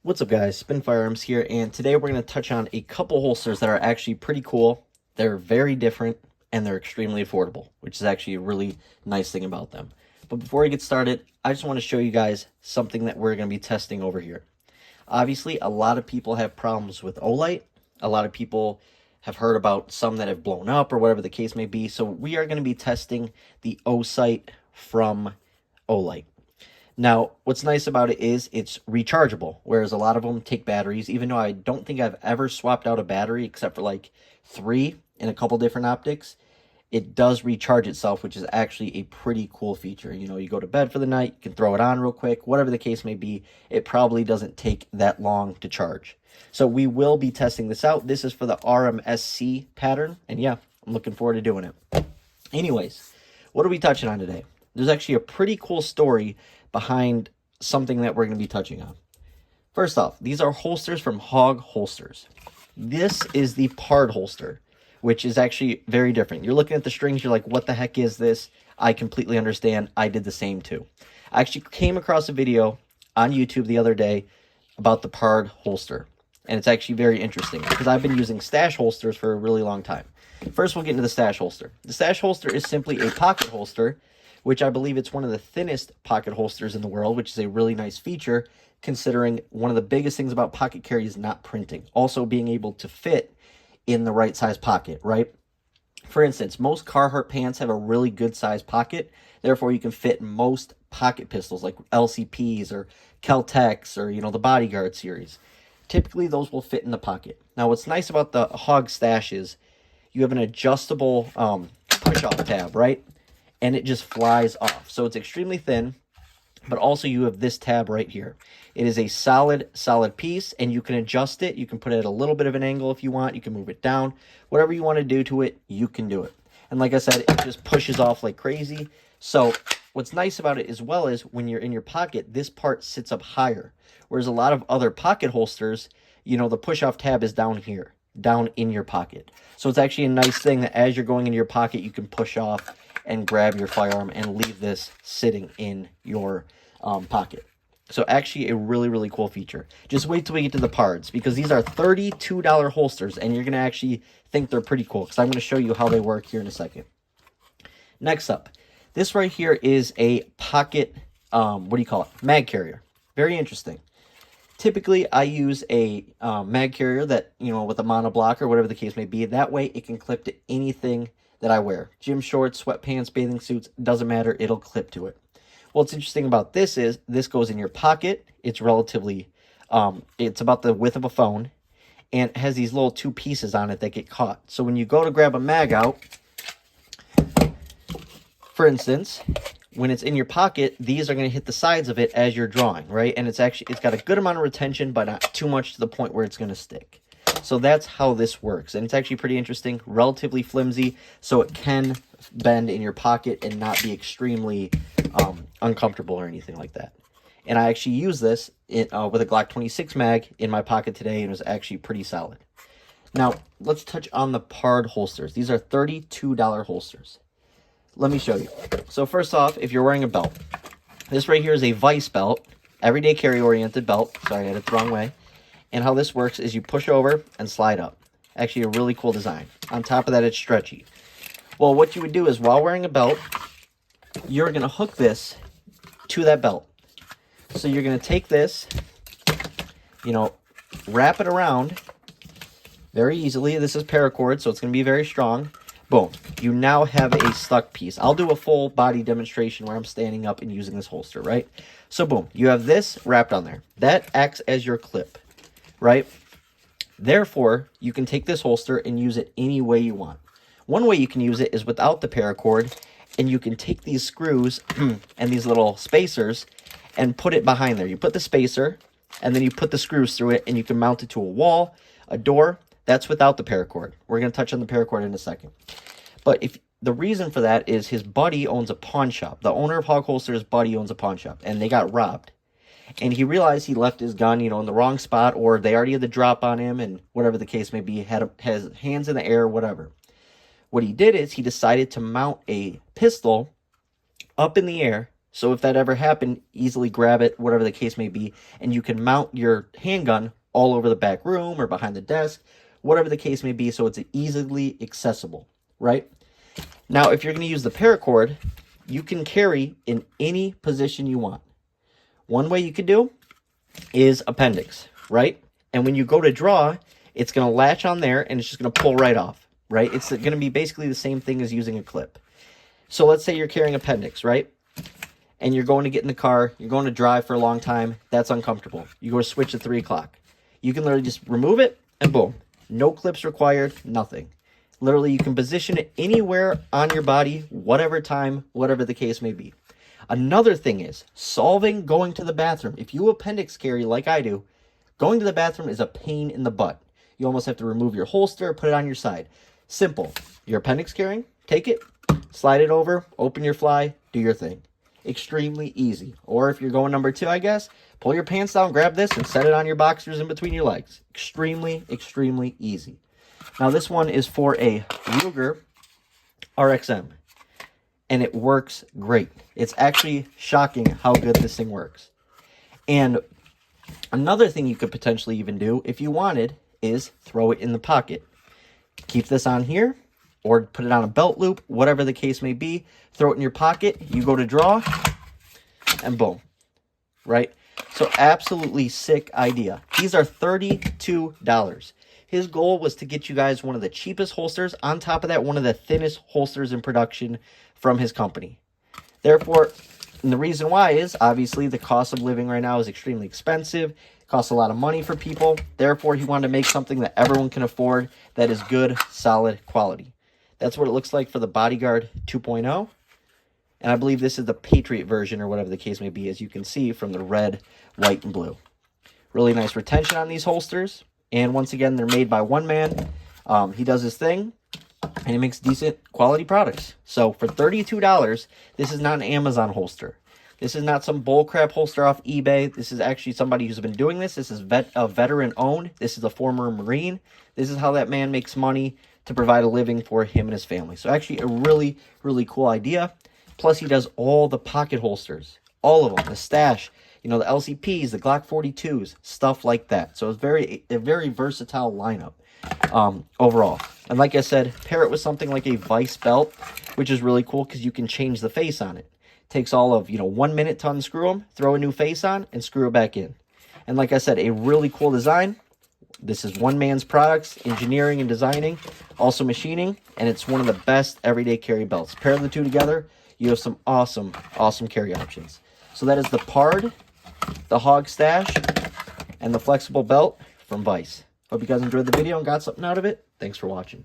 What's up guys, Spin Firearms here, and today we're going to touch on a couple holsters that are actually pretty cool. They're very different, and they're extremely affordable, which is actually a really nice thing about them. But before we get started, I just want to show you guys something that we're going to be testing over here. Obviously, a lot of people have problems with Olight. A lot of people have heard about some that have blown up or whatever the case may be, so we are going to be testing the O-Sight from Olight. Now, what's nice about it is it's rechargeable, whereas a lot of them take batteries, even though I don't think I've ever swapped out a battery except for like 3 in a couple different optics. It does recharge itself, which is actually a pretty cool feature. You know, you go to bed for the night, you can throw it on real quick, whatever the case may be. It probably doesn't take that long to charge. So we will be testing this out. This is for the RMSC pattern, and yeah, I'm looking forward to doing it. Anyways, what are we touching on today? There's actually a pretty cool story behind something that we're going to be touching on. First off, these are holsters from Hawg holsters. This is the PARD holster, which is actually very different. You're looking at the strings, you're like, what the heck is this? I completely understand. I did the same too. I actually came across a video on YouTube the other day about the PARD holster, and it's actually very interesting because I've been using stash holsters for a really long time. First, we'll get into the stash holster. The stash holster is simply a pocket holster, which I believe it's one of the thinnest pocket holsters in the world, which is a really nice feature, considering one of the biggest things about pocket carry is not printing. Also being able to fit in the right size pocket, right? For instance, most Carhartt pants have a really good size pocket. Therefore, you can fit most pocket pistols like LCPs or Kel-Tecs or, you know, the Bodyguard series. Typically, those will fit in the pocket. Now, what's nice about the Hawg stash is you have an adjustable push-off tab, right? And it just flies off. So it's extremely thin, but also you have this tab right here. It is a solid piece, and you can adjust it. You can put it at a little bit of an angle if you want. You can move it down. Whatever you want to do to it, you can do it. And like I said, it just pushes off like crazy. So what's nice about it as well is when you're in your pocket, this part sits up higher. Whereas a lot of other pocket holsters, you know, the push-off tab is down here, down in your pocket. So it's actually a nice thing that as you're going into your pocket, you can push off and grab your firearm and leave this sitting in your pocket. So actually a really, really cool feature. Just wait till we get to the PARDs, because these are $32 holsters, and you're going to actually think they're pretty cool, because I'm going to show you how they work here in a second. Next up, this right here is a pocket, mag carrier. Very interesting. Typically, I use a mag carrier that, you know, with a monoblock or whatever the case may be. That way, it can clip to anything that I wear. Gym shorts, sweatpants, bathing suits, doesn't matter, it'll clip to it. What's interesting about this is this goes in your pocket. It's relatively, it's about the width of a phone, and it has these little 2 pieces on it that get caught. So when you go to grab a mag out, for instance, when it's in your pocket, these are going to hit the sides of it as you're drawing, right? And it's got a good amount of retention, but not too much to the point where it's going to stick. So that's how this works, and it's actually pretty interesting, relatively flimsy, so it can bend in your pocket and not be extremely uncomfortable or anything like that. And I actually use this with a Glock 26 mag in my pocket today, and it was actually pretty solid. Now, let's touch on the PARD holsters. These are $32 holsters. Let me show you. So first off, if you're wearing a belt, this right here is a vice belt, everyday carry-oriented belt. Sorry, I had it the wrong way. And how this works is you push over and slide up. Actually, a really cool design. On top of that, it's stretchy. Well, what you would do is while wearing a belt, you're going to hook this to that belt. So you're going to take this, you know, wrap it around very easily. This is paracord, so it's going to be very strong. Boom. You now have a stuck piece. I'll do a full body demonstration where I'm standing up and using this holster, right? So boom, you have this wrapped on there. That acts as your clip, right? Therefore, you can take this holster and use it any way you want. One way you can use it is without the paracord, and you can take these screws and these little spacers and put it behind there. You put the spacer, and then you put the screws through it, and you can mount it to a wall, a door. That's without the paracord. We're going to touch on the paracord in a second. But if the reason for that is his buddy owns a pawn shop. The owner of Hawg Holster's buddy owns a pawn shop, and they got robbed. And he realized he left his gun, you know, in the wrong spot, or they already had the drop on him, and whatever the case may be, has hands in the air, whatever. What he did is he decided to mount a pistol up in the air So if that ever happened, easily grab it, whatever the case may be, and you can mount your handgun all over the back room or behind the desk, whatever the case may be, so it's easily accessible, right? Now, if you're going to use the paracord, you can carry in any position you want. One way you could do is appendix, right? And when you go to draw, it's going to latch on there and it's just going to pull right off, right? It's going to be basically the same thing as using a clip. So let's say you're carrying appendix, right? And you're going to get in the car, you're going to drive for a long time, that's uncomfortable. You go to switch at 3 o'clock. You can literally just remove it and boom. No clips required, nothing. Literally, you can position it anywhere on your body, whatever time, whatever the case may be. Another thing is solving going to the bathroom. If you appendix carry like I do, going to the bathroom is a pain in the butt. You almost have to remove your holster, put it on your side. Simple. Your appendix carrying, take it, slide it over, open your fly, do your thing. Extremely easy. Or if you're going number 2, I guess, pull your pants down, grab this, and set it on your boxers in between your legs. Extremely, extremely easy. Now this one is for a Ruger RXM, and it works great. It's actually shocking how good this thing works. And another thing you could potentially even do, if you wanted, is throw it in the pocket. Keep this on here, or put it on a belt loop, whatever the case may be. Throw it in your pocket, you go to draw, and boom, right? So absolutely sick idea. These are $32. His goal was to get you guys one of the cheapest holsters. On top of that, one of the thinnest holsters in production from his company. Therefore, and the reason why is, obviously, the cost of living right now is extremely expensive. It costs a lot of money for people. Therefore, he wanted to make something that everyone can afford that is good, solid quality. That's what it looks like for the Bodyguard 2.0. And I believe this is the Patriot version, or whatever the case may be, as you can see from the red, white, and blue. Really nice retention on these holsters. And once again, they're made by one man. He does his thing, and he makes decent quality products. So for $32, this is not an Amazon holster. This is not some bullcrap holster off eBay. This is actually somebody who's been doing this. This is a veteran owned. This is a former Marine. This is how that man makes money to provide a living for him and his family. So actually a really, really cool idea. Plus, he does all the pocket holsters, all of them, the stash, you know, the LCPs, the Glock 42s, stuff like that. So it's a very versatile lineup overall. And like I said, pair it with something like a vice belt, which is really cool because you can change the face on it. Takes all of, 1 minute to unscrew them, throw a new face on, and screw it back in. And like I said, a really cool design. This is one man's products, engineering and designing, also machining, and it's one of the best everyday carry belts. Pair the two together, you have some awesome, awesome carry options. So that is the PARD, the Hawg stash, and the flexible belt from Vice. Hope you guys enjoyed the video and got something out of it. Thanks for watching.